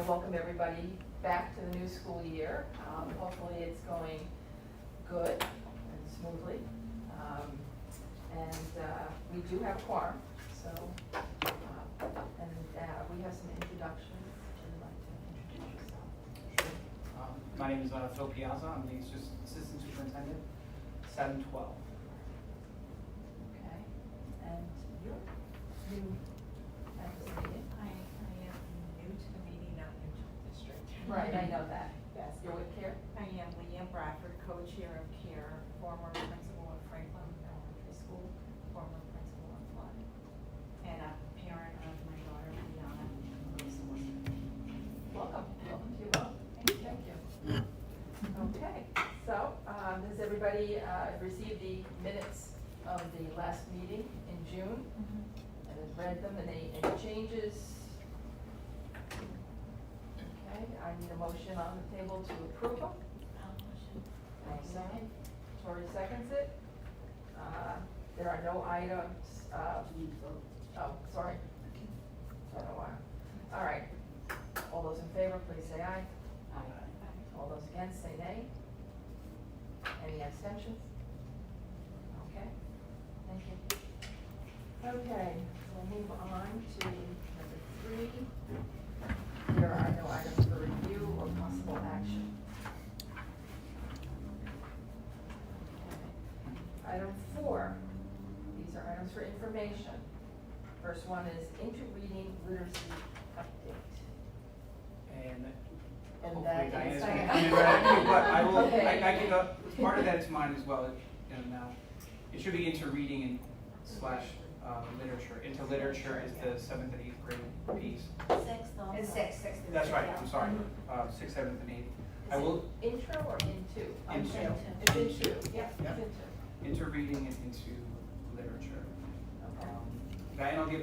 to welcome everybody back to the new school year. Hopefully it's going good and smoothly. We do have quorum, so, we have some introductions. Would you like to introduce yourself? Sure. My name is Phil Piazza. I'm the assistant superintendent, 712. Okay, and you're new at this meeting? I am new to the meeting, not new to the district. Right, I know that. Yes. You're with CARE? I am Leanne Bradford, co-chair of CARE, former principal at Franklin Elementary School, former principal at Flood, and a parent of my daughter, Liana. Welcome, welcome to you all. Thank you. Okay, so, has everybody, received the minutes of the last meeting in June? And has read them, and any changes? Okay, I need a motion on the table to approve them. Second. Tori seconds it. There are no items, oh, sorry. Don't know why. All right, all those in favor, please say aye. All those against, say nay. Any abstentions? Okay, thank you. Okay, we'll move on to number 3. There are no items for review or possible action. Okay. Item 4, these are items for information. First one is interreading literacy update. And And hopefully that Diana's is- going to come in right after you, but I will, Okay. I give up, part of that is mine as well. And it should be into reading and slash literature. Into literature is the 7th and 8th grade piece. It's six. That's right, I'm sorry, 6th, 7th, and 8th. I Is it will, intro or into? Into. It's into, yeah, Yep. it's into. into reading and into literature. Okay. Diane will give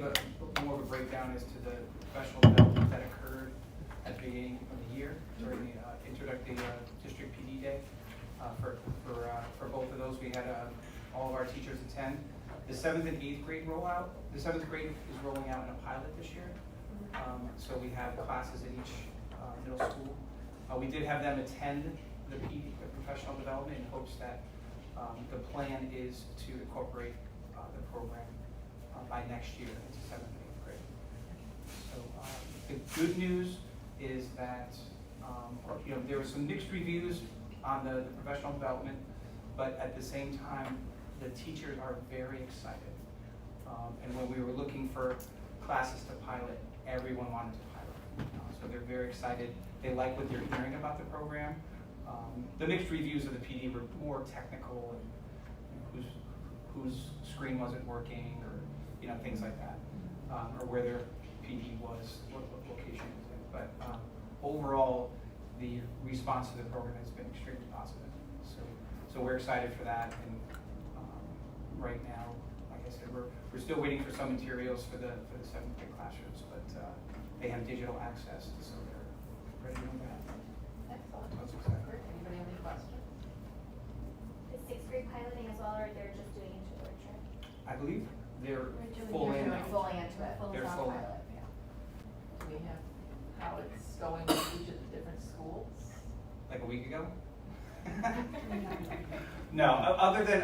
more of a breakdown as to the professional development that occurred at the beginning of the year during the introductory district PD day. For both of those, we had all of our teachers attend. The 7th and 8th grade rollout, the 7th grade is rolling out in a pilot this year. So we have classes at each middle school. We did have them attend the PD, the professional development, in hopes that the plan is to incorporate the program by next year into 7th and 8th grade. So the good news is that there were some mixed reviews on the professional development, but at the same time, the teachers are very excited. And when we were looking for classes to pilot, everyone wanted to pilot. So they're very excited. They like what they're hearing about the program. The mixed reviews of the PD were more technical, and whose screen wasn't working, or things like that, or where their PD was, what location it was in. But overall, the response to the program has been extremely positive. So we're excited for that. And right now, like I said, we're still waiting for some materials for the 7th grade classrooms, but they have digital access, so they're ready to move ahead. Excellent. That's exciting. Great. Anybody have any questions? Is 6th grade piloting as well, or they're just doing into literature? I believe they're They're full in. fully into it. They're full in. Do we have how it's going with each of the different schools? Like a week ago? No, other than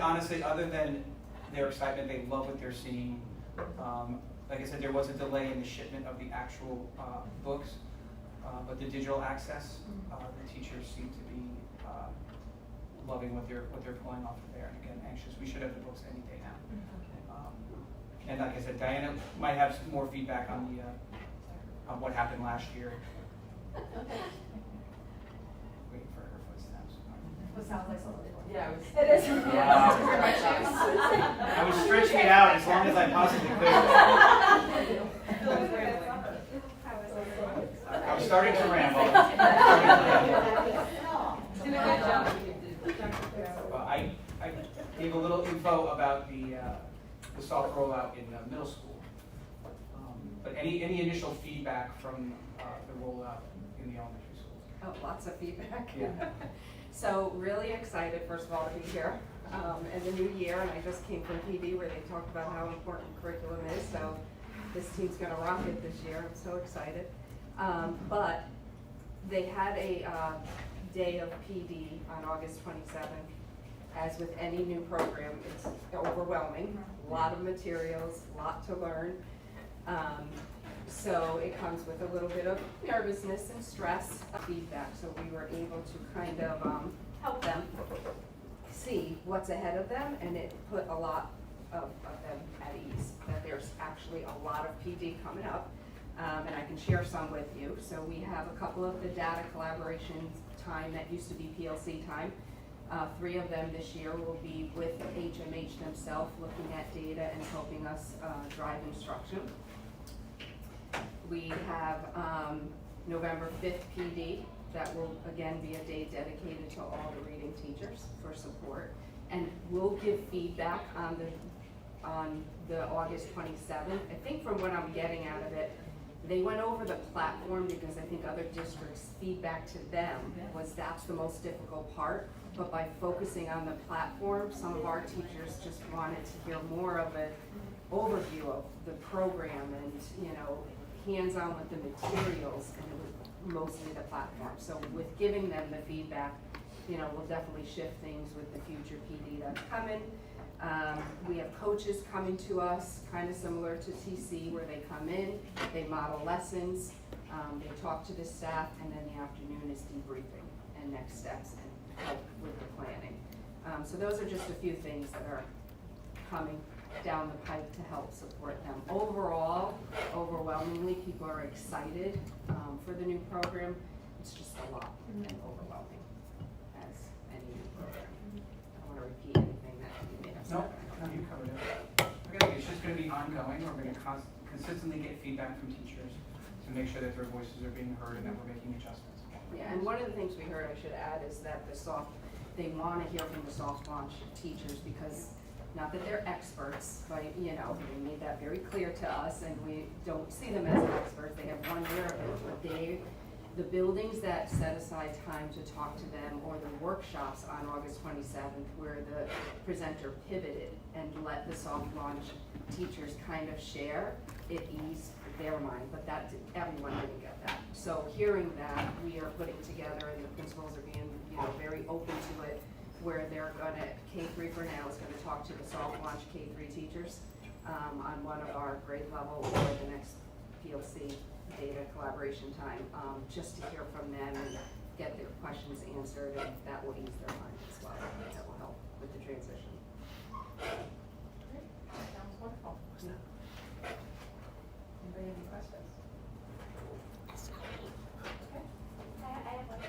their excitement, they love what they're seeing. Like I said, there was a delay in the shipment of the actual books, but the digital access, the teachers seem to be loving what they're pulling off of there. And again, anxious. We should have the books any day now. And like I said, Diana might have some more feedback on what happened last year. Waiting for her footsteps. What sounds like something. Yeah, it was. It is. I was stretching it out as long as I possibly could. I was starting to ramble. I gave a little info about the soft rollout in middle school. But any initial feedback from the rollout in the elementary schools? Oh, lots of feedback. Yeah. So really excited, first of all, to be here in the new year, and I just came from PD where they talked about how important curriculum is, so this team's gonna rock it this year. I'm so excited. But They had a day of PD on August 27th. As with any new program, it's overwhelming, a lot of materials, a lot to learn. So it comes with a little bit of nervousness and stress, feedback, so we were able to kind of help them see what's ahead of them, and it put a lot of them at ease, that there's actually a lot of PD coming up, and I can share some with you. So we have a couple of the data collaboration time that used to be PLC time. 3 of them this year will be with HMH themselves, looking at data and helping us drive instruction. We have November 5th PD, that will again be a day dedicated to all the reading teachers for support. And we'll give feedback on the August 27th. I think from what I'm getting out of it, they went over the platform because I think other districts' feedback to them was that's the most difficult part. But by focusing on the platform, some of our teachers just wanted to hear more of an overview of the program and, you know, hands-on with the materials, and it was mostly the platform. So with giving them the feedback, you know, we'll definitely shift things with the future PD that's coming. We have coaches coming to us, kind of similar to TC, where they come in, they model lessons, they talk to the staff, and then the afternoon is debriefing and next steps and help with the planning. So those are just a few things that are coming down the pipe to help support them. Overall, overwhelmingly, people are excited for the new program. It's just a lot and overwhelming as any new program. I don't want to repeat anything that you may have said. No, you covered it. I think it's just gonna be ongoing. We're gonna consistently get feedback from teachers to make sure that their voices are being heard and that we're making adjustments. Yeah, and one of the things we heard, I should add, is that they want to hear from the soft launch teachers, because not that they're experts, but, you know, they made that very clear to us, and we don't see them as experts. They have 1 year of it, but the buildings that set aside time to talk to them, or the workshops on August 27th, where the presenter pivoted and let the soft launch teachers kind of share, it eased their mind, but everyone didn't get that. So hearing that, we are putting together, and the principals are being, you know, very open to it, where they're gonna, K3 for now is gonna talk to the soft launch K3 teachers on one of our grade level or the next PLC data collaboration time, just to hear from them and get their questions answered, and that will ease their mind as well. That will help with the transition. Great. Sounds wonderful. Anybody have any questions? Okay. I have one.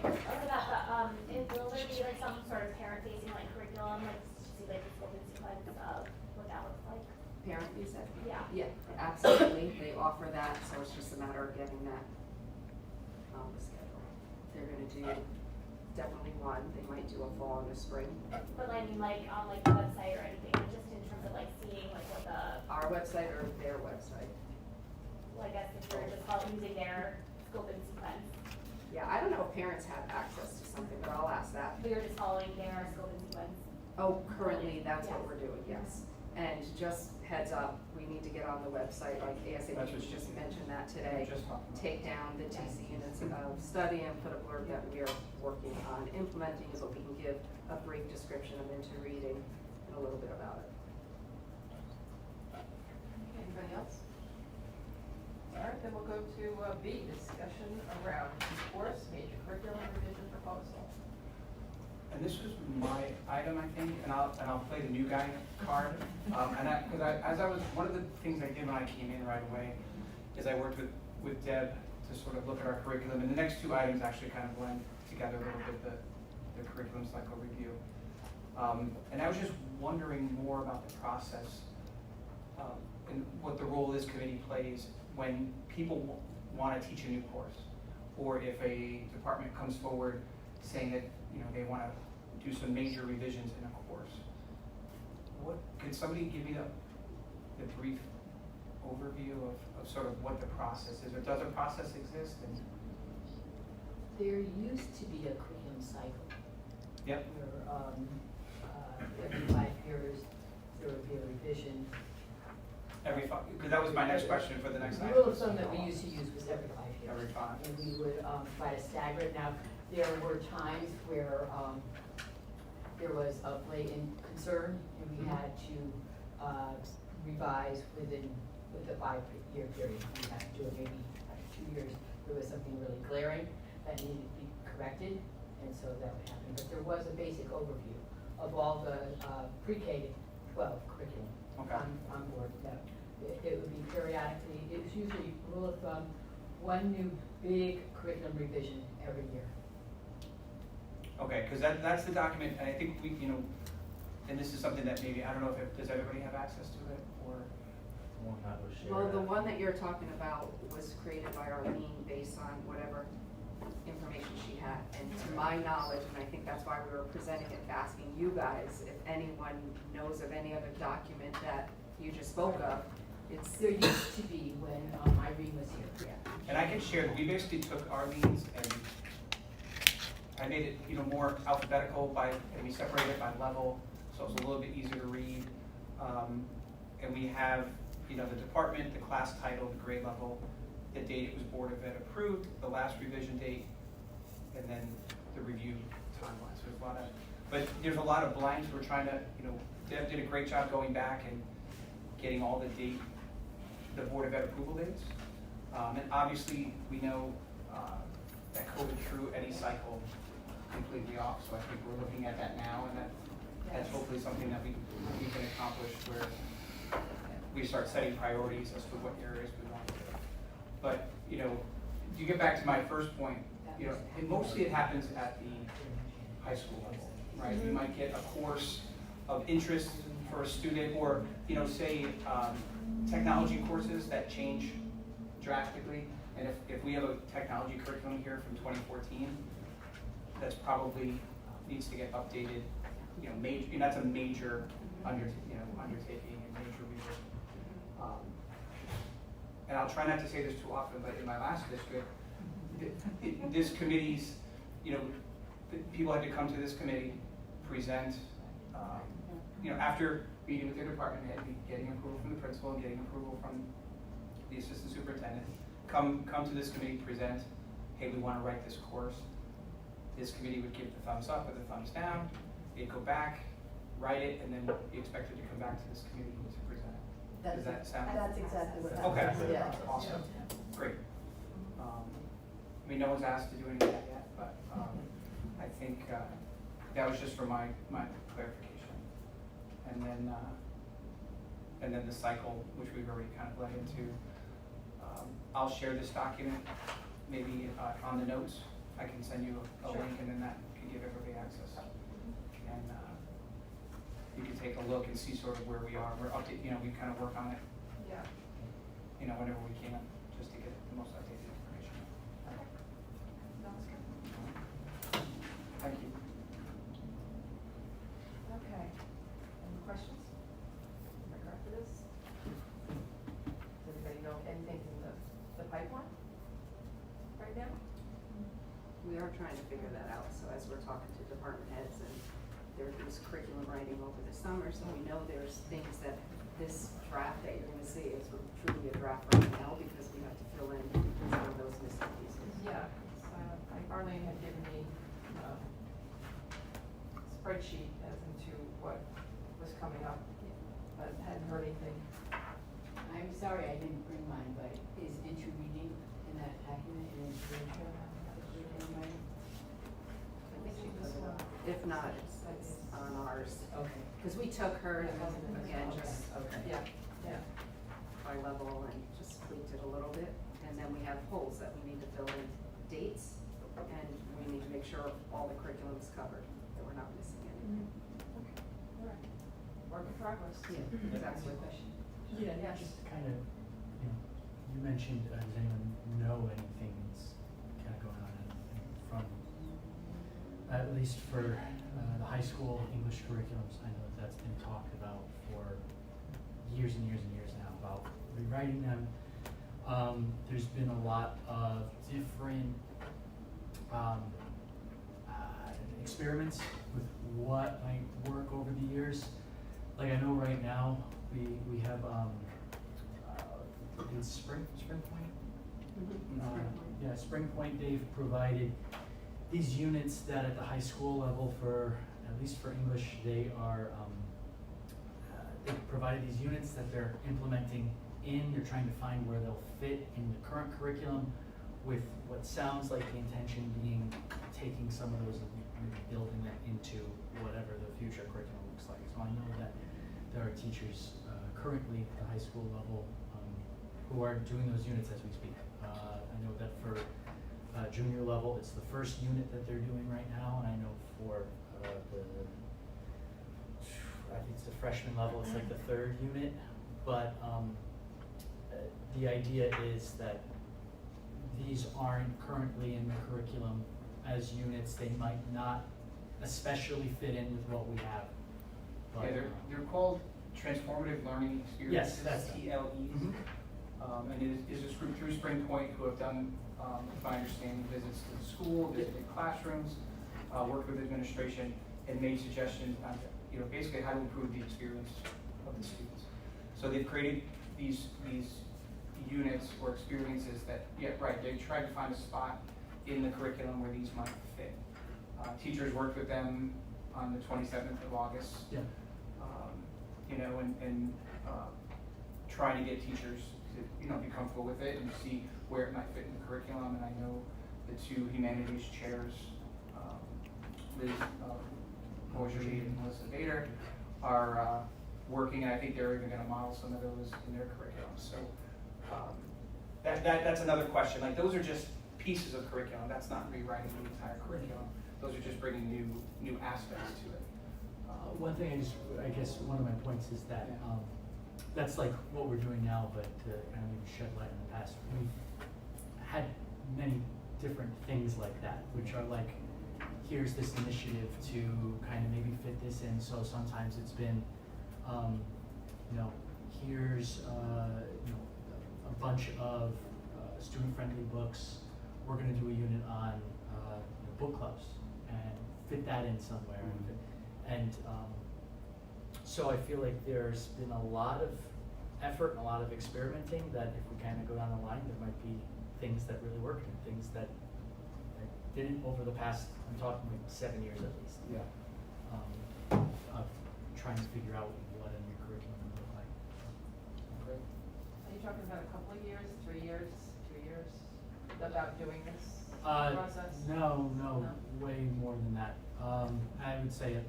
It's about will there be like some sort of parent-facing like curriculum, like to see like the scope and sequence of what that looks like? Parent, you said? Yeah. Yeah, absolutely. They offer that, so it's just a matter of getting that on the schedule. They're gonna do definitely one. They might do a fall and a spring. But I mean, like on like the website or anything, but just in terms of like seeing like what the, Our website or their website? well, I guess if you're just using their scope and sequence, Yeah, I don't know if parents have access to something, but I'll ask that. but you're just following their scope and sequence. Oh, currently, that's what Yes. we're doing, yes. And just heads up, we need to get on the website, like ASAP That's what just she- mentioned that today. Just talking about. Take down the TC units of study and put a blurb that we are working on implementing, so we can give a brief description of into reading and a little bit about it. Anybody else? All right, then we'll go to B, discussion around course major curriculum revision proposal. And this was my item, I think, and I'll play the new guy card. One of the things I did when I came in right away is I worked with Deb to sort of look at our curriculum, and the next 2 items actually kind of blend together a little bit, the curriculum cycle review. And I was just wondering more about the process and what the role this committee plays when people want to teach a new course, or if a department comes forward saying that, you know, they want to do some major revisions in a course. Could somebody give me the brief overview of sort of what the process is, or does a process exist? And There used to be a curriculum cycle. Yep. Where every 5 years there would be a revision. because that was my next question for the next The item. rule of thumb that we used to use was every 5 peers. Every 5. And we would, try to stagger it. Now, there were times where, there was a blatant concern, and we had to, revise with the 5-year period. We had to do it maybe every 2 years. There was something really glaring that needed to be corrected, and so that would happen. But there was a basic overview of all the, pre-K to 12 curriculum Okay. on board. That it would be periodically, it was usually rule of thumb, one new big curriculum revision every year. Okay, because that's the document, and I think we, you know, and this is something that maybe, I don't know does everybody have access to it, or? One that was shared. Well, the one that you're talking about was created by Arlene based on whatever information she had. And to my knowledge, and I think that's why we were presenting it, asking you guys if anyone knows of any other document that you just spoke of, it's. There used to be when Irene was here, yeah. And I can share, we basically took Arlene's and I made it, you know, more alphabetical by, and we separated it by level, so it's a little bit easier to read. And we have, you know, the department, the class title, the grade level, the date it was Board of Ed approved, the last revision date, and then the review timeline. So there's a lot of, but there's a lot of blanks. We're trying to, you know, Deb did a great job going back and getting all the Board of Ed approval dates. And obviously, we know that COVID threw any cycle completely off, so I think we're looking at that now, and that's hopefully something that we can accomplish where we start setting priorities as to what areas we want to do. But, you know, to get back to my first point, you know, mostly it happens at the high school level, right? You might get a course of interest for a student, or, you know, say, technology courses that change drastically. And if we have a technology curriculum here from 2014, that's probably needs to get updated, you know, major, and that's a major undertaking and major revision. And I'll try not to say this too often, but in my last district, this committee's, you know, people had to come to this committee, present, you know, after meeting with their department head, getting approval from the principal, and getting approval from the assistant superintendent, come to this committee, present, hey, we want to write this course. This committee would give the thumbs up or the thumbs down. They'd go back, write it, and then be expected to come back to this committee to present it. Does that sound? That's exactly what Okay. happened. Yeah. Awesome. Great. I mean, no one's asked to do any of that yet, but I think that was just for my clarification. And then the cycle, which we've already kind of led into. I'll share this document, maybe on the notes. I can send you a link, and then that can give everybody access. And you can take a look and see sort of where we are. We're updating, you know, we kind of work on it, Yeah. you know, whenever we can, just to get the most updated information. Sounds good. Thank you. Okay. Any questions in regard to this? Does anybody know anything in the pipeline right now? We are trying to figure that out, so as we're talking to department heads, and there's curriculum writing over the summer, so we know there's things that this draft that you're gonna see is truly a draft right now, because we have to fill in some of those missing pieces. Yeah, Arlene had given me a spreadsheet as into what was coming up, but hadn't heard anything. I'm sorry I didn't bring mine, but is into reading in that document and is literature? I think she was, If not, it's on ours, Okay. because we took her, again, Okay, just okay. yeah. by level and just tweaked it a little bit. And then we have holes that we need to fill in, dates, and we need to make sure all the curriculum is covered, that we're not missing anything. Okay, all right. Work in progress. Yeah, exactly. Yeah, Yes. Just kind of, you know, you mentioned, does anyone know anything that's kind of going on from, at least for the high school English curriculums? I know that's been talked about for years and years and years now, about rewriting them. There's been a lot of different experiments with what might work over the years. Like I know right now we have it's Spring Point. Yeah, Spring Point, they've provided these units that at the high school level for, at least for English, they are, they've provided these units that they're implementing in, they're trying to find where they'll fit in the current curriculum with what sounds like the intention being taking some of those and maybe building them into whatever the future curriculum looks like. So I know that there are teachers currently at the high school level who are doing those units as we speak. I know that for junior level, it's the first unit that they're doing right now, and I know for I think it's the freshman level, it's like the third unit, but the idea is that these aren't currently in the curriculum as units. They might not especially fit in with what we have. But, Yeah, they're called transformative learning experiences, Yes, that's them. TLEs. Mhm. And it is this group through Spring Point who have done, if I understand, visits to the school, visited classrooms, worked with administration, and made suggestions on, basically how to improve the experience of the students. So they've created these units or experiences that, they tried to find a spot in the curriculum where these might fit. Teachers worked with them on the 27th of August. Yeah. And trying to get teachers to, be comfortable with it and see where it might fit in the curriculum. And I know the two humanities chairs, Liz Bourgeois and Melissa Bader, are working, and I think they're even gonna model some of those in their curriculum. So that's another question. Like, those are just pieces of curriculum. That's not rewriting the entire curriculum. Those are just bringing new aspects to it. One thing I guess one of my points is that that's like what we're doing now, but to kind of maybe shed light in the past, we've had many different things like that, which are like, here's this initiative to kind of maybe fit this in. So sometimes it's been, here's a bunch of student-friendly books. We're going to do a unit on book clubs and fit that in somewhere. And so I feel like there's been a lot of effort and a lot of experimenting that if we kind of go down the line, there might be things that really work and things that didn't over the past, I'm talking like 7 years at least. Yeah. Of trying to figure out what a new curriculum would look like. Great. Are you talking about a couple of years, 3 years, 2 years, about doing this Uh, process? No, No? way more than that. I would say at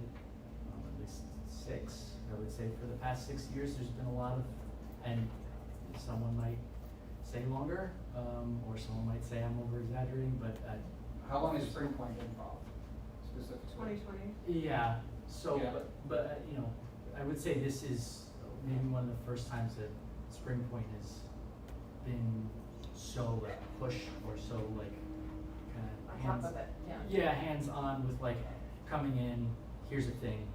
least 6. I would say for the past 6 years, there's been a lot of, and someone might say longer, or someone might say I'm over exaggerating, but How long has Spring Point been involved specifically? 2020. yeah. So, Yeah. but I would say this is maybe one of the first times that Spring Point has been so like pushed or so like kind of On top of it, yeah. Yeah, hands-on with like coming in, here's the thing,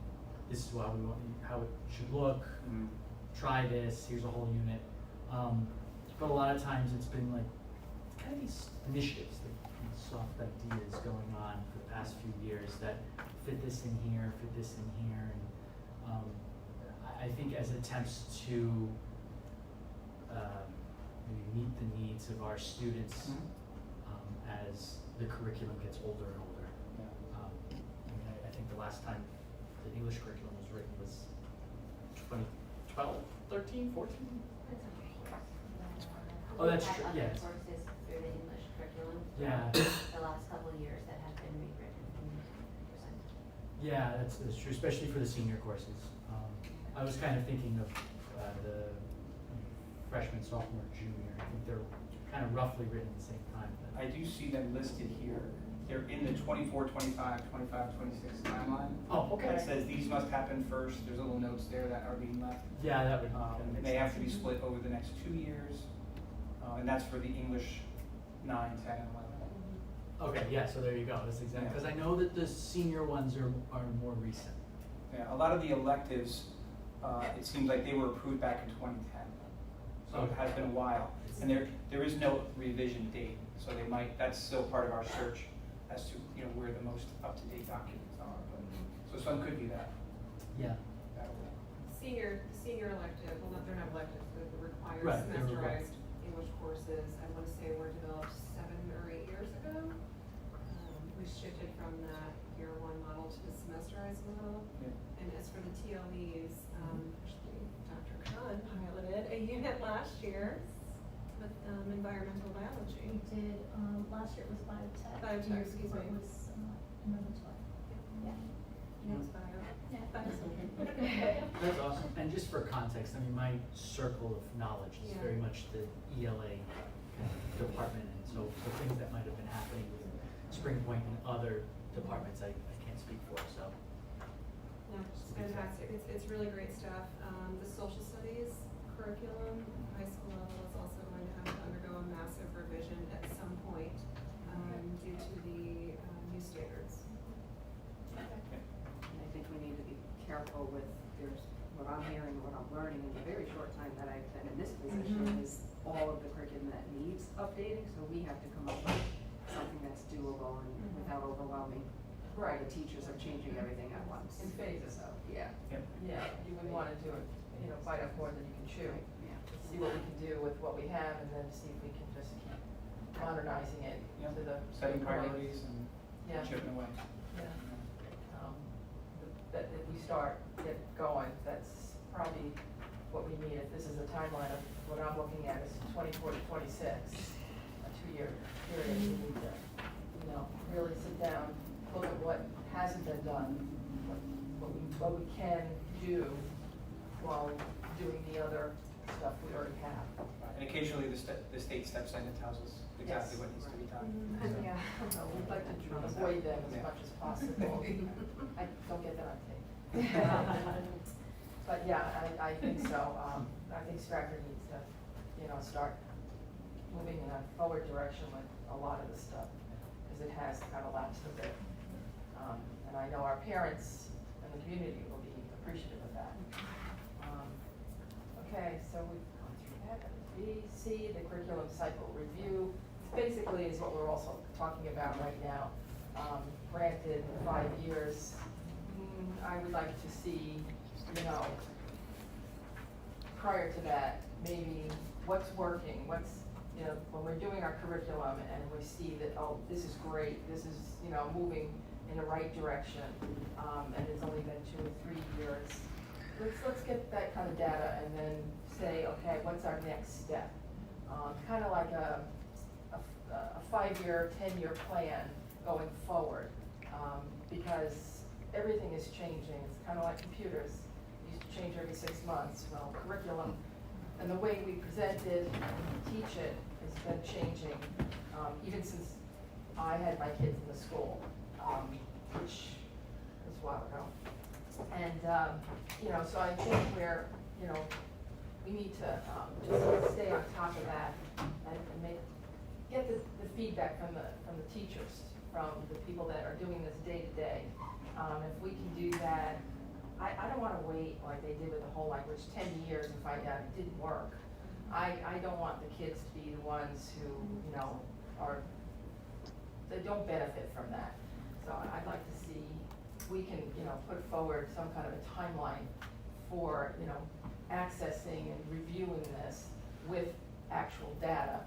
this is how we want, how it should look, Mhm. try this, here's a whole unit. But a lot of times it's been like kind of these initiatives, these soft ideas going on for the past few years that fit this in here, fit this in here, and I think as attempts to maybe meet the needs of our students as the curriculum gets older and older. I think the last time the English curriculum was written was 2012, 13, 14? Oh, that's true, yes. We've had other courses through the English curriculum. Yeah. The last couple of years that have been rewritten and presented. Yeah, that's true, especially for the senior courses. I was kind of thinking of the freshman, sophomore, junior. I think they're kind of roughly written at the same time. But I do see them listed here. They're in the 24, 25, 25, 26 timeline. Oh, okay. It says these must happen first. There's little notes there that are being left. Yeah, that would kind of make They have to be sense. split over the next 2 years. And that's for the English 9, 10, and 11. Okay, yeah, so there you go. That's exactly, because I know that the senior ones are more recent. Yeah, a lot of the electives, it seems like they were approved back in 2010. So it has been a while. And there is no revision date. So that's still part of our search as to, where the most up-to-date documents are. So some could be that. Yeah. Senior elective, well, they're not electives, they're the required Right, they're semesterized English courses, I wanna say were developed 7 or 8 years ago. We shifted from that year one model to the semesterized model. Yeah. And as for the TLEs, actually, Dr. Khan piloted a unit last year with environmental biology. We did, last year it was biotech. Biotech, Years excuse before me. it was, environmental. Yeah. Next bio. Yeah. That's awesome. And just for context, I mean, my circle of knowledge is Yeah. very much the ELA kind of department, and so things that might have been happening with Spring Point and other departments, I can't speak for, so. No, it's fantastic. It's really great stuff. The social studies curriculum, high school level, is also going to have to undergo a massive revision at some point, due to the, new standards. And I think we need to be careful with, what I'm hearing, what I'm learning in the very short time that I've been in this position is all of the curriculum that needs updating, so we have to come up with something that's doable and without overwhelming. Right. The teachers are changing everything at once. In phases. So, yeah. Yeah, you would wanna do it, bite off more than you can chew. Yeah. See what we can do with what we have and then see if we can just keep modernizing it Yeah. to the. Setting point. priorities and Yeah. chipping away. Yeah. That if we get going, that's probably what we need. If this is a timeline of what I'm looking at is 24 to 26, a 2-year period. We need to, really sit down, look at what hasn't been done, what we can do while doing the other stuff we already have. And occasionally the state steps in and tells us exactly Yes. what needs to be done. So, Yeah. We'd like to avoid them as much as possible. I don't get that on tape. But yeah, I think so. I think Stratford needs to, start moving in a forward direction with a lot of this stuff, because it has kind of lapsed a bit. And I know our parents and the community will be appreciative of that. Okay, so we've gone through that. B, C, the curriculum cycle review, basically is what we're also talking about right now. Granted, 5 years, I would like to see, prior to that, maybe what's working, when we're doing our curriculum and we see that, oh, this is great, this is, moving in the right direction, and it's only been 2 or 3 years. Let's get that kind of data and then say, okay, what's our next step? Kind of like a 5-year, 10-year plan going forward, because everything is changing. It's kind of like computers. It used to change every 6 months. Well, curriculum and the way we present it and teach it has been changing, even since I had my kids in the school, which was a while ago. And, so I think we need to just stay on top of that and get the feedback from the teachers, from the people that are doing this day to day. If we can do that, I don't wanna wait like they did with the whole language 10 years and find out it didn't work. I don't want the kids to be the ones who, they don't benefit from that. So I'd like to see, we can, put forward some kind of a timeline for, accessing and reviewing this with actual data.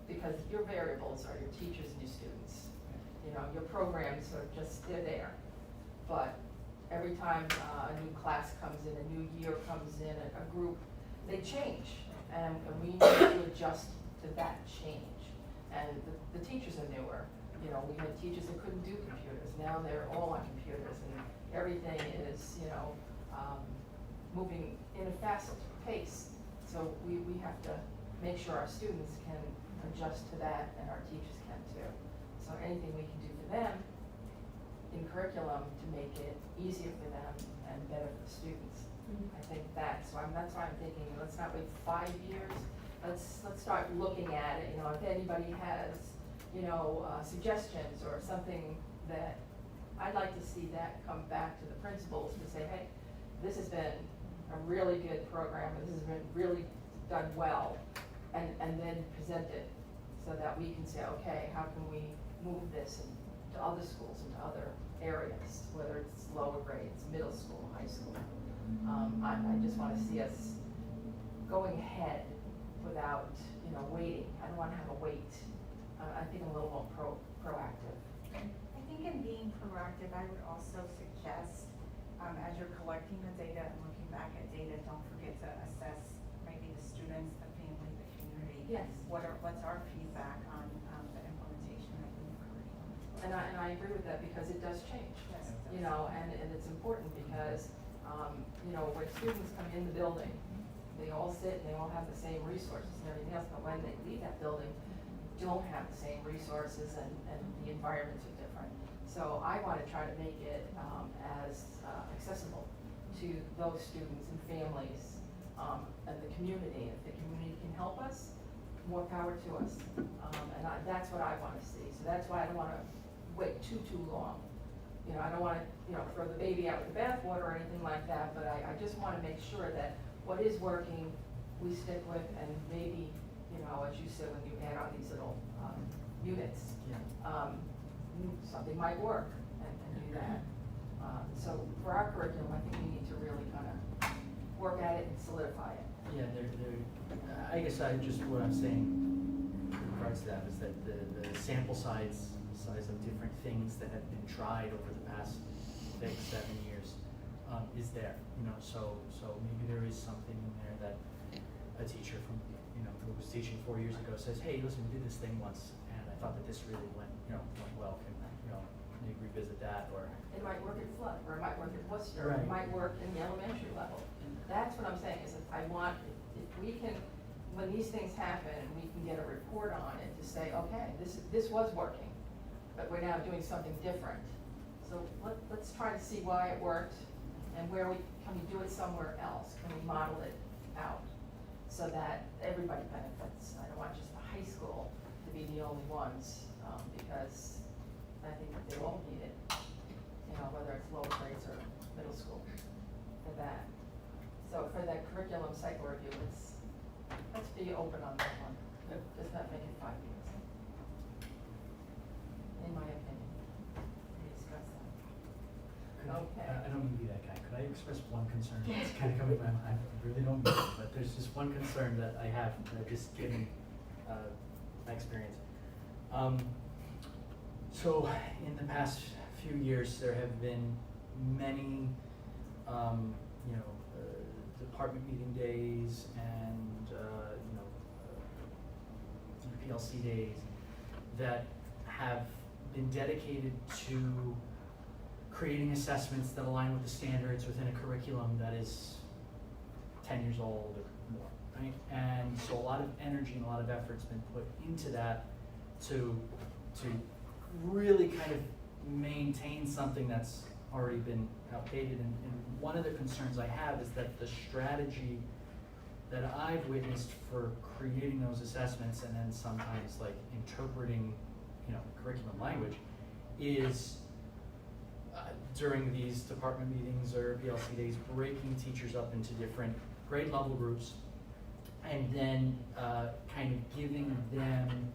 Because your variables are your teachers and your students. Your programs are just, they're there. But every time a new class comes in, a new year comes in, a group, they change. And we need to adjust to that change. And the teachers are newer. We had teachers that couldn't do computers. Now they're all on computers, and everything is, moving in a fast pace. So we have to make sure our students can adjust to that, and our teachers can too. So anything we can do for them in curriculum to make it easier for them and better for the students. I think that's why I'm thinking, let's not wait 5 years. Let's start looking at it. If anybody has, suggestions or something that, I'd like to see that come back to the principals to say, hey, this has been a really good program, and this has been really done well, and then present it so that we can say, okay, how can we move this into other schools, into other areas, whether it's lower grades, middle school, high school. I just want to see us going ahead without, you know, waiting. I don't wanna have a wait. I think I'm a little more proactive. I think in being proactive, I would also suggest, as you're collecting the data and looking back at data, don't forget to assess maybe the students, the family, the community. Yes. What's our feedback on, the implementation of the new curriculum? And I agree with that because it does change. Yes, it You does. know, and it's important because, you know, when students come in the building, they all sit and they all have the same resources and everything else, but when they leave that building, don't have the same resources and the environments are different. So I wanna try to make it, as accessible to those students and families, and the community. If the community can help us, more power to us. That's what I wanna see. So that's why I don't wanna wait too long. You know, I don't wanna, you know, throw the baby out with the bathwater or anything like that, but I just wanna make sure that what is working, we stick with, and maybe, you know, as you said, when you add on these little, units, Yeah. something might work and do that. So for our curriculum, I think we need to really kind of work at it and solidify it. Yeah, I guess what I'm saying in regards to that is that the sample size of different things that have been tried over the past 6, 7 years is there, you know, so maybe there is something in there that a teacher from, you know, who was teaching 4 years ago says, hey, listen, we did this thing once and I thought that this really went well, can, you know, maybe revisit that, or. It might work at Flood, or it might work at Worcester, or Right. it might work in the elementary level. That's what I'm saying, is that I want, if we can, when these things happen, we can get a report on it to say, okay, this was working, but we're now doing something different. So let's try to see why it worked, and can we do it somewhere else? Can we model it out so that everybody benefits? I don't want just the high school to be the only ones, because I think that they all need it, you know, whether it's lower grades or middle school, for that. So for that curriculum cycle review, let's be open on that one. Let's not make it 5 years, in my opinion. We discussed that. Okay. I don't mean to be that guy. Could I express one concern? It's kind of coming to my mind. I really don't mean it, but there's just one concern that I have, just given my experience. So in the past few years, there have been many, department meeting days and, PLC days that have been dedicated to creating assessments that align with the standards within a curriculum that is 10 years old or more, right? And so a lot of energy and a lot of effort's been put into that to really kind of maintain something that's already been outdated. And one of the concerns I have is that the strategy that I've witnessed for creating those assessments and then sometimes like interpreting, curriculum language is during these department meetings or PLC days, breaking teachers up into different grade level groups and then kind of giving them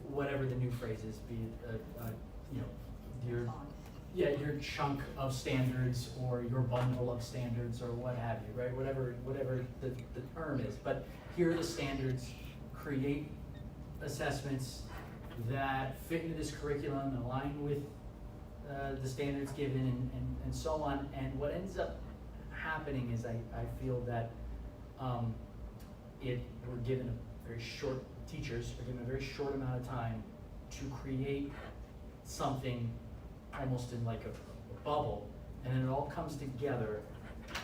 whatever the new phrase is, be it, your chunk of standards or your bundle of standards or what have you, right? Whatever the term is. But here are the standards, create assessments that fit into this curriculum and align with the standards given and so on. And what ends up happening is I feel that we're given a very short, teachers are given a very short amount of time to create something almost in like a bubble, and then it all comes together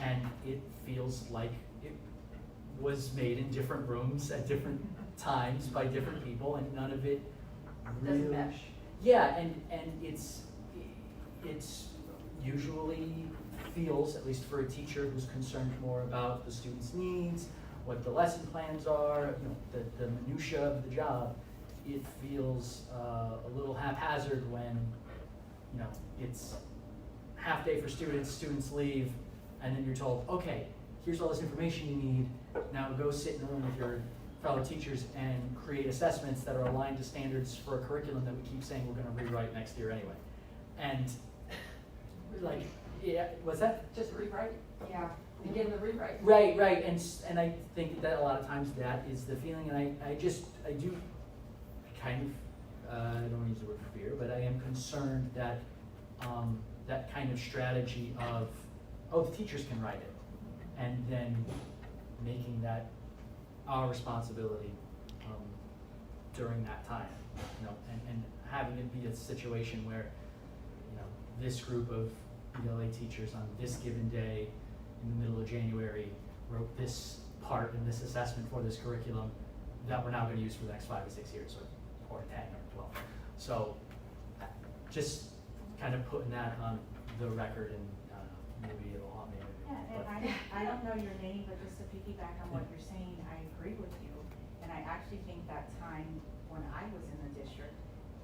and it feels like it was made in different rooms at different times by different people, and none of it really Doesn't mesh. Yeah, and it's usually feels, at least for a teacher who's concerned more about the student's needs, what the lesson plans are, the minutia of the job, it feels a little haphazard when it's half day for students leave, and then you're told, okay, here's all this information you need, now go sit in a room with your fellow teachers and create assessments that are aligned to standards for a curriculum that we keep saying we're gonna rewrite next year anyway. And like, Yeah, what's that? Just rewrite, Yeah. begin the rewrite. Right, and I think that a lot of times that is the feeling, and I do kind of, I don't want to use the word fear, but I am concerned that, that kind of strategy of, oh, the teachers can write it, and then making that our responsibility, during that time, you know, and having it be a situation where, you know, this group of ELA teachers on this given day in the middle of January wrote this part in this assessment for this curriculum that we're now going to use for the next 5 or 6 years, or 10 or 12. So just kind of putting that on the record, and maybe it'll haunt me. Yeah, and I don't know your name, but just to piggyback on what you're saying, I agree with you. And I actually think that time when I was in the district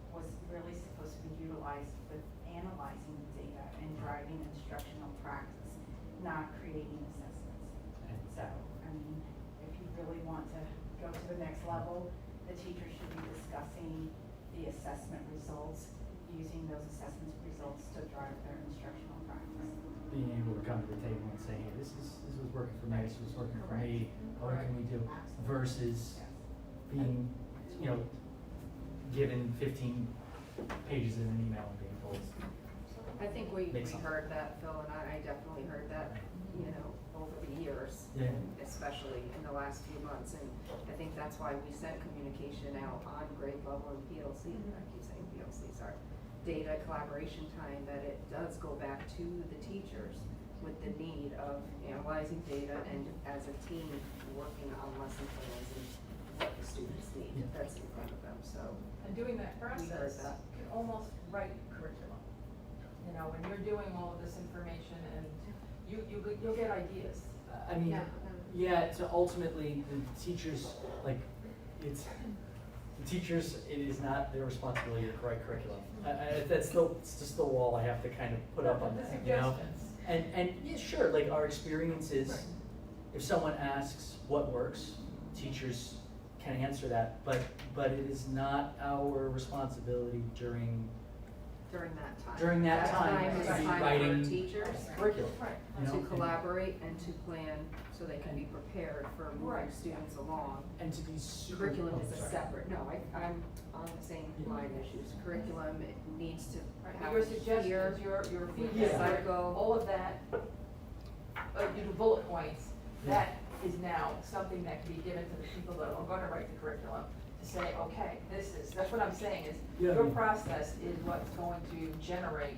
was really supposed to be utilized with analyzing the data and driving instructional practice, not creating assessments. So, I mean, if you really want to go to the next level, the teachers should be discussing the assessment results, using those assessment results to drive their instructional practice. Being able to come to the table and say, hey, this was working for me, this was working for me, what can we do? Versus being, you know, given 15 pages in an email and being told. I think we Make something. heard that, Phil, and I definitely heard that, you know, over the years. Yeah. Especially in the last few months, and I think that's why we sent communication out on grade level and PLC, I keep saying PLCs, our data collaboration time, that it does go back to the teachers with the need of analyzing data and as a team working on lesson plans and what the students need Yeah. that's in front of them, so. And doing that We heard process, that. you can almost write curriculum. You know, when you're doing all of this information, and you'll get ideas. I mean, yeah, so ultimately, the teachers, like, the teachers, it is not their responsibility to write curriculum. It's just the wall I have to kind of put up on The that, you know? suggestions. And yeah, sure, like, our experience is, if someone asks what works, teachers can answer that, but it is not our responsibility during During that time. time is to be time for writing teachers curriculum. Right. You know, to and- collaborate and to plan so they can be prepared for moving Right. students along. And to be super. Curriculum oh, is a sorry. separate, no, I'm on the same line issues. Curriculum, it needs to Right, have your a suggestions, clear your feedback, Yeah. cycle. all of that, your bullet points, that is now something that can be given to the people that are gonna write the curriculum, to say, okay, that's what I'm saying, is Yeah. your process is what's going to generate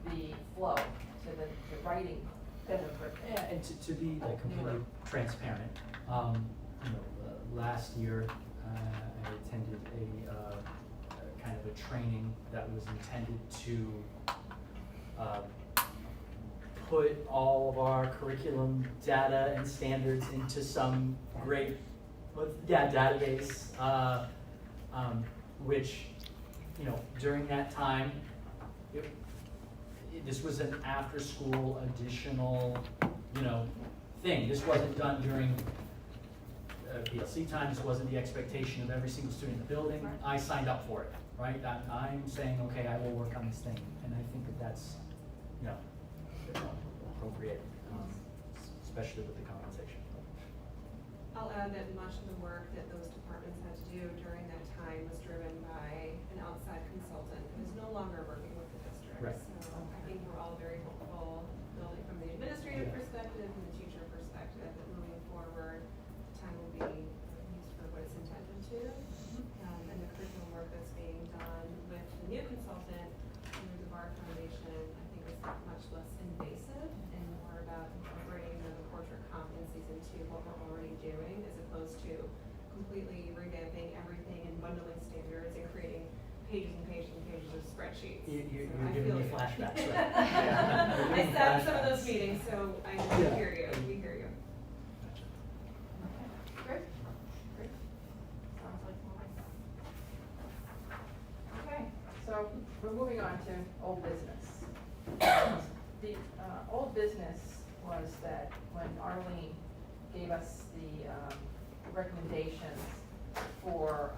the flow to the writing of the curriculum. Yeah, and to be like completely transparent, you know, last year, I attended a kind of a training that was intended to, put all of our curriculum data and standards into some great, database, which, you know, during that time, this was an after-school additional, you know, thing. This wasn't done during PLC time. This wasn't the expectation of every single student in the building. Right. I signed up for it, right? I'm saying, okay, I will work on this thing, and I think that that's, you know, appropriate, especially with the compensation. I'll add that much of the work that those departments had to do during that time was driven by an outside consultant who is no longer working with the district. Right. So I think we're all very hopeful, building from the administrative Yeah. perspective and the teacher perspective, that moving forward, time will be used for what it's intended to. And the curriculum work that's being done with the new consultant through the Bar Foundation, I think is much less invasive and more about incorporating the portrait competencies into what we're already doing, as opposed to completely revamping everything and bundling standards and creating pages and pages and pages of spreadsheets. You're So I giving feel me you. flashbacks, right? Yeah. You're I giving sat in some of flashbacks. those meetings, so I Yeah. hear you, we hear you. Great, great. Sounds like mine. Okay, so we're moving on to old business. The old business was that when Arlene gave us the recommendations for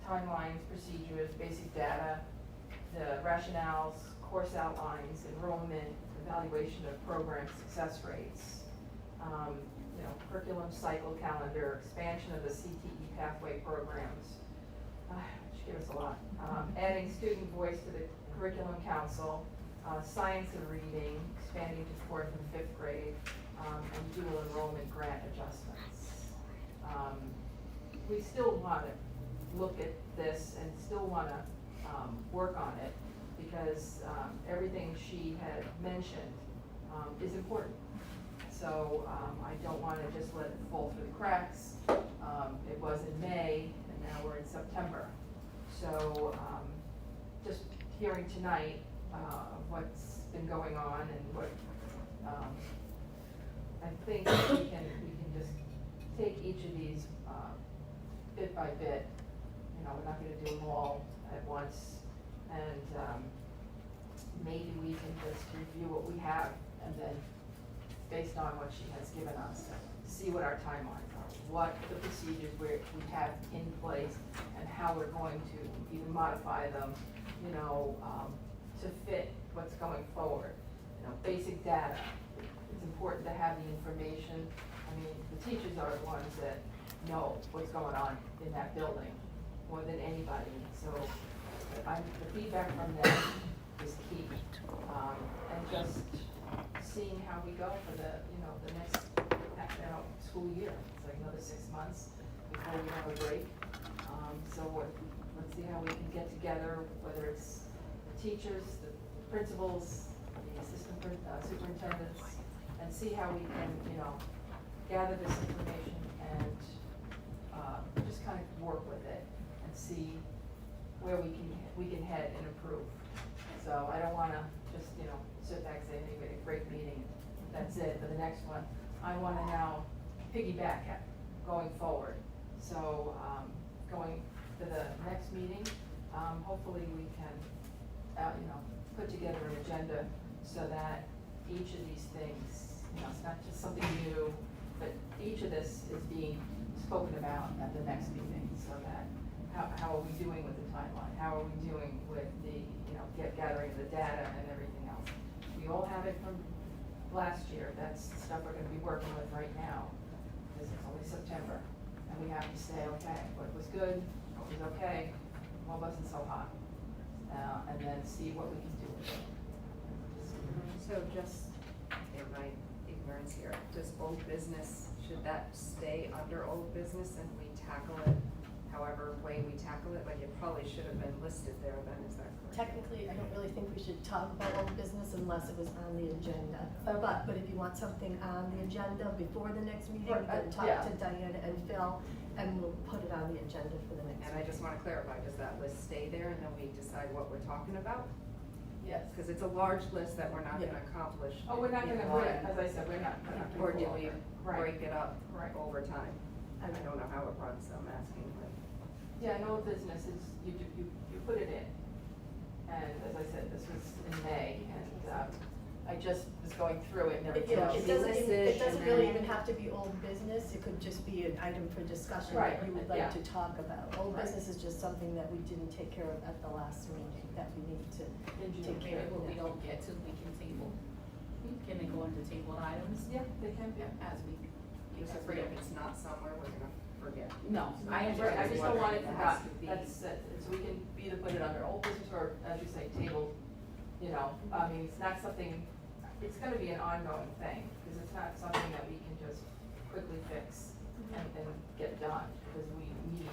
timelines, procedures, basic data, the rationales, course outlines, enrollment, evaluation of program success rates, you know, curriculum cycle calendar, expansion of the CTE pathway programs, which give us a lot. Adding student voice to the curriculum council, science and reading, expanding to 4th and 5th grade, and dual enrollment grant adjustments. We still want to look at this and still want to work on it because everything she had mentioned is important. So I don't want to just let it fall through the cracks. It was in May and now we're in September. So just hearing tonight what's been going on and what I think we can just take each of these bit by bit. You know, we're not going to do them all at once, and maybe we can just review what we have, and then based on what she has given us, see what our timelines are, what the procedures we have in place, and how we're going to even modify them, you know, to fit what's going forward. You know, basic data. It's important to have the information. I mean, the teachers are the ones that know what's going on in that building more than anybody. So the feedback from them is key. And just seeing how we go for the, you know, the next, you know, school year. It's like another 6 months before we have a break. So let's see how we can get together, whether it's the teachers, the principals, the assistant superintendents, and see how we can, you know, gather this information and just kind of work with it and see where we can head and improve. So I don't want to just, you know, sit back and say, hey, we had a great meeting, that's it for the next one. I want to now piggyback at going forward. So going to the next meeting, hopefully we can, you know, put together an agenda so that each of these things, you know, it's not just something new, but each of this is being spoken about at the next meeting, so that how are we doing with the timeline? How are we doing with the, you know, gathering the data and everything else? We all have it from last year. That's the stuff we're going to be working with right now, because it's only September, and we have to say, okay, what was good, what was okay, what wasn't so hot, and then see what we can do with it. So just in my ignorance here, does old business, should that stay under old business and we tackle it however way we tackle it? Like, it probably should have been listed there then, is that correct? Technically, I don't really think we should talk about old business unless it was on the agenda. But if you want something on the agenda before the next meeting, then talk Yeah. to Diana and Phil, and we'll put it on the agenda for the next And I meeting. just want to clarify, does that list stay there and then we decide what we're talking about? Yes. Because it's a large list that we're not Yeah. going to accomplish. Oh, we're not in gonna, one. as I said, we're not gonna Or do we Right. break it up Right. over time? I don't know how it runs, so I'm asking. Like, Yeah, no business is, you put it in. And as I said, this was in May, and I just was going through it and everything else. It doesn't and really then- even have to be old business, it could just be an item for discussion Right, that you would yeah. like to talk about. Old Right. business is just something that we didn't take care of at the last meeting, that we need to take care Maybe of. what we don't get to, we can table. Can they go into table items? Yeah, they can be. As we Just afraid if it's not somewhere, we're going to forget. No, I Right, I just don't want it It has forgotten, to be- that's it, so we can either put it under old business or, as you say, table, you know, I mean, it's not something, it's gonna be an ongoing thing, because it's not something that we can just quickly fix and get done, because we need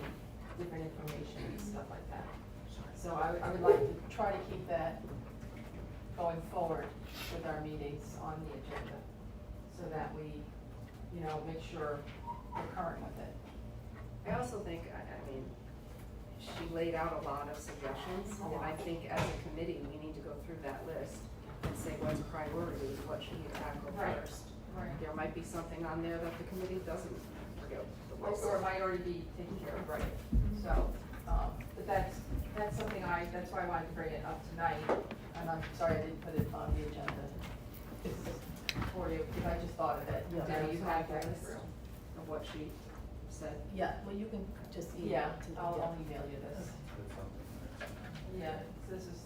different information and stuff like that. So I would like to try to keep that going forward with our meetings on the agenda, so that we, you know, make sure we're current with it. I also think, I mean, she laid out a lot of suggestions, and I think as a committee, we need to go through that list and say what's priority, what should you tackle Right. first. Right. There might be something on there that the committee doesn't forget the list. Or it might already be taken care of, right? So, but that's something that's why I wanted to bring it up tonight, and I'm sorry I didn't put it on the agenda. This is for you, because I just thought of it. Yeah. Do you have that the list through. of what she said? Yeah, well, you can just email Yeah, it to me. I'll email you this. Yeah, this is,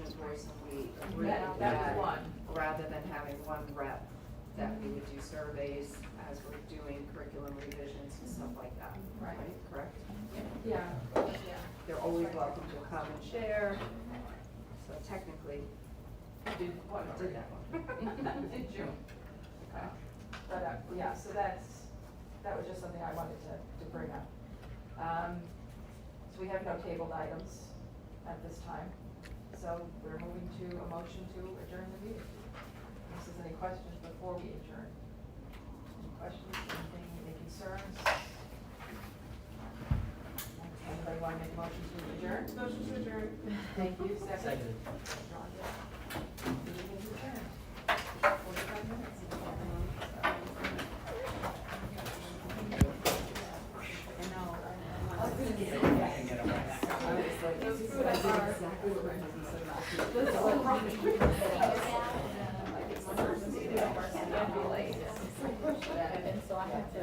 student voice, and we agreed That that was one. rather than having one rep, that we would do surveys as we're doing curriculum revisions and stuff like that, Right. right, correct? Yeah, yeah. They're always welcome to come and share, so technically, Did one, did that one. in June. Okay. But, yeah, so that was just something I wanted to bring up. So we have no tabled items at this time, so we're moving to a motion to adjourn the meeting. Unless there's any questions before we adjourn. Any questions, anything, any concerns? Anybody want to make a motion to adjourn? Motion to adjourn. Thank you, second. Seconded. John did. Meeting is adjourned. 45 minutes. I was gonna get it. And get it right. I was like, Those this is food are- exactly what my husband said about you. This is what probably- And so I have to